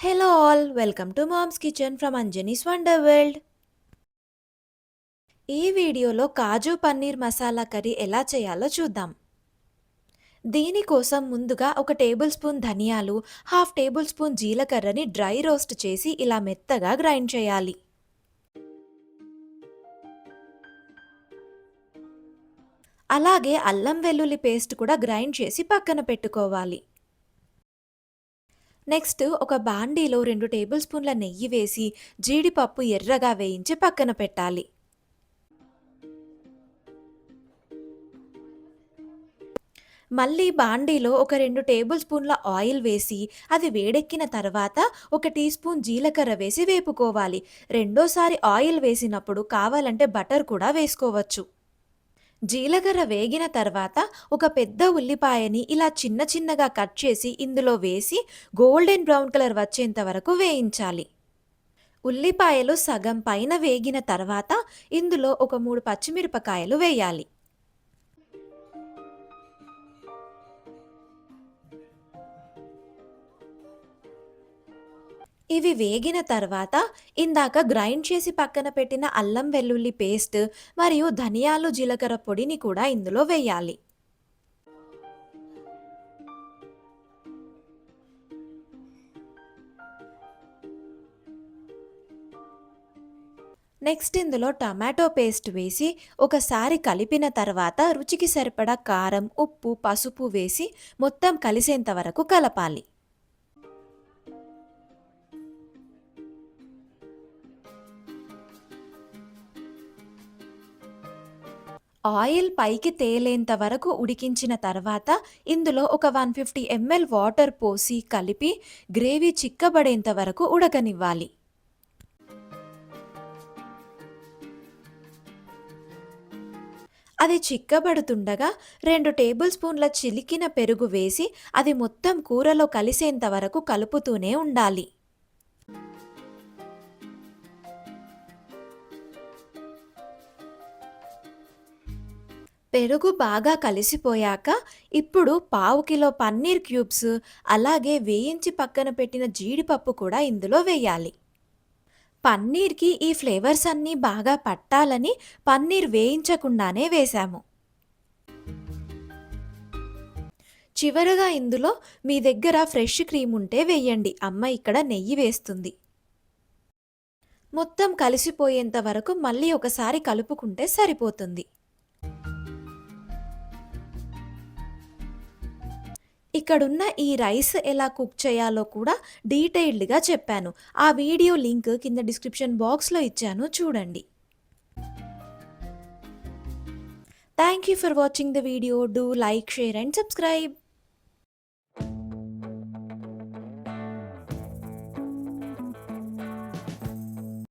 Hello all, welcome to Mom's Kitchen from Anjani's Wonder World. ఈ వీడియోలో కాజు paneer masala curry ఎలా చేయాలో చూద్దాం. దీనికోసం ముందుగా ఒక టేబుల్ స్పూన్ ధనియాలు, హాఫ్ టేబుల్ స్పూన్ జీలకర్రని డ్రై రోస్ట్ చేసి ఇలా మెత్తగా గ్రైండ్ చేయాలి. అలాగే అల్లం వెల్లుల్లి పేస్ట్ కూడా గ్రైండ్ చేసి పక్కన పెట్టుకోవాలి. నెక్స్ట్ ఒక బాండీలో 2 టేబుల్ స్పూన్ల నెయ్యి వేసి జీడిపప్పు ఎర్రగా వేయించి పక్కన పెట్టాలి. మళ్ళీ బాండీలో ఒక 2 టేబుల్ స్పూన్ల ఆయిల్ వేసి అది వేడెక్కిన తర్వాత ఒక టీ స్పూన్ జీలకర్ర వేసి వేపుకోవాలి. రెండోసారి ఆయిల్ వేసినప్పుడు కావాలంటే బటర్ కూడా వేసుకోవచ్చు. జీలకర్ర వేగిన తర్వాత ఒక పెద్ద ఉల్లిపాయని ఇలా చిన్న చిన్నగా కట్ చేసి ఇందులో వేసి గోల్డెన్ బ్రౌన్ కలర్ వచ్చేంత వరకు వేయించాలి. ఉల్లిపాయలు సగం పైన వేగిన తర్వాత ఇందులో ఒక 3 పచ్చిమిరపకాయలు వేయాలి. ఇవి వేగిన తర్వాత ఇందాక గ్రైండ్ చేసి పక్కన పెట్టిన అల్లం వెల్లుల్లి పేస్ట్ మరియు ధనియాలు జీలకర్ర పొడిని కూడా ఇందులో వేయాలి. నెక్స్ట్ ఇందులో టమాటో పేస్ట్ వేసి ఒకసారి కలిపిన తర్వాత రుచికి సరిపడా కారం, ఉప్పు, పసుపు వేసి మొత్తం కలిసేంత వరకు కలపాలి. ఆయిల్ పైకి తేలేంత వరకు ఉడికించిన తర్వాత ఇందులో ఒక 150 ml వాటర్ పోసి కలిపి గ్రేవీ చిక్కబడేంత వరకు ఉడకనివ్వాలి. అది చిక్కబడుతుండగా 2 టేబుల్ స్పూన్ల చిలికిన పెరుగు వేసి అది మొత్తం కూరలో కలిసేంత వరకు కలుపుతూనే ఉండాలి. పెరుగు బాగా కలిసిపోయాక ఇప్పుడు 1/2 కిలో పన్నీర్ క్యూబ్స్ అలాగే వేయించి పక్కన పెట్టిన జీడిపప్పు కూడా ఇందులో వేయాలి. పన్నీర్కి ఈ ఫ్లేవర్స్ అన్నీ బాగా పట్టాలని పన్నీర్ వేయించకుండానే వేశాము. చివరగా ఇందులో మీ దగ్గర ఫ్రెష్ క్రీమ్ ఉంటే వేయండి. అమ్మ ఇక్కడ నెయ్యి వేస్తుంది. మొత్తం కలిసిపోయేంత వరకు మళ్ళీ ఒకసారి కలుపుకుంటే సరిపోతుంది. ఇక్కడున్న ఈ రైస్ ఎలా కుక్ చేయాలో కూడా డీటెయిల్డ్గా చెప్పాను. ఆ వీడియో లింక్ కింద డిస్క్రిప్షన్ బాక్స్లో ఇచ్చాను, చూడండి. Thank you for watching the video. Do like, share and subscribe.